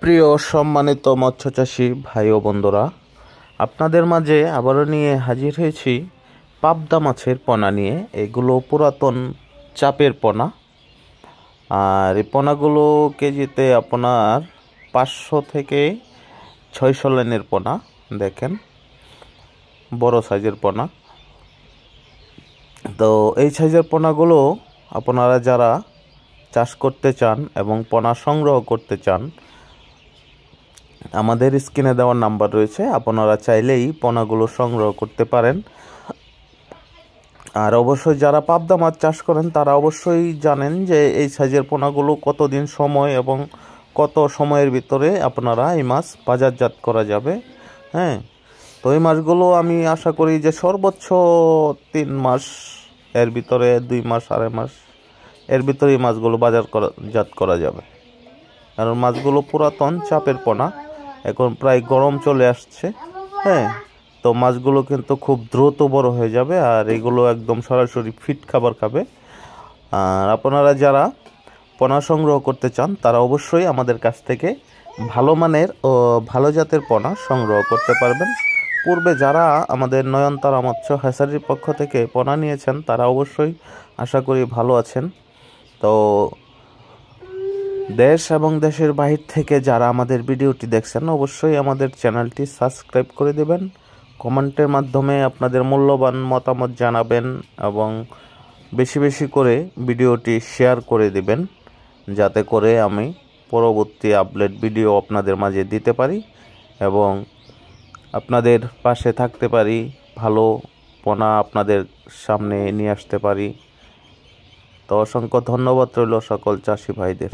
প্রিয় সম্মানিত মৎস্যচাষী ভাই ও বন্ধুরা, আপনাদের মাঝে আবারও নিয়ে হাজির হয়েছি পাবদা মাছের পোনা নিয়ে। এগুলো পুরাতন চাপের পোনা, আর এই পোনাগুলো কেজিতে আপনার 500 থেকে 600 লাইনের পোনা। দেখেন, বড় সাইজের পোনা। তো এই সাইজের পোনাগুলো আপনারা যারা চাষ করতে চান এবং পোনা সংগ্রহ করতে চান, আমাদের স্ক্রিনে দেওয়ার নাম্বার রয়েছে, আপনারা চাইলেই পোনাগুলো সংগ্রহ করতে পারেন। আর অবশ্যই যারা পাবদা মাছ চাষ করেন তারা অবশ্যই জানেন যে এই সাইজের পোনাগুলো কতদিন সময় এবং কত সময়ের ভিতরে আপনারা এই মাছ বাজারজাত করা যাবে। হ্যাঁ, তো এই মাছগুলো আমি আশা করি যে সর্বোচ্চ 3 মাস, এর ভিতরে 2 মাস 2.5 মাস এর ভিতরে এই মাছগুলো বাজারজাত করা যাবে। কারণ মাছগুলো পুরাতন চাপের পোনা, এখন প্রায় গরম চলে আসছে। হ্যাঁ, তো মাছগুলো কিন্তু খুব দ্রুত বড় হয়ে যাবে, আর এগুলো একদম সরাসরি ফিট খাবার খাবে। আর আপনারা যারা পোনা সংগ্রহ করতে চান তারা অবশ্যই আমাদের কাছ থেকে ভালো মানের ও ভালো জাতের পোনা সংগ্রহ করতে পারবেন। পূর্বে যারা আমাদের নয়নতারা মৎস্য হ্যাচারির পক্ষ থেকে পোনা নিয়েছেন তারা অবশ্যই আশা করি ভালো আছেন। তো দেশ এবং দেশের বাহির থেকে যারা আমাদের ভিডিওটি দেখছেন অবশ্যই আমাদের চ্যানেলটি সাবস্ক্রাইব করে দেবেন, কমেন্টের মাধ্যমে আপনাদের মূল্যবান মতামত জানাবেন এবং বেশি বেশি করে ভিডিওটি শেয়ার করে দিবেন, যাতে করে আমি পরবর্তী আপডেট ভিডিও আপনাদের মাঝে দিতে পারি এবং আপনাদের পাশে থাকতে পারি, ভালো পোনা আপনাদের সামনে নিয়ে আসতে পারি। তো অসংখ্য ধন্যবাদ রইল সকল চাষি ভাইদের।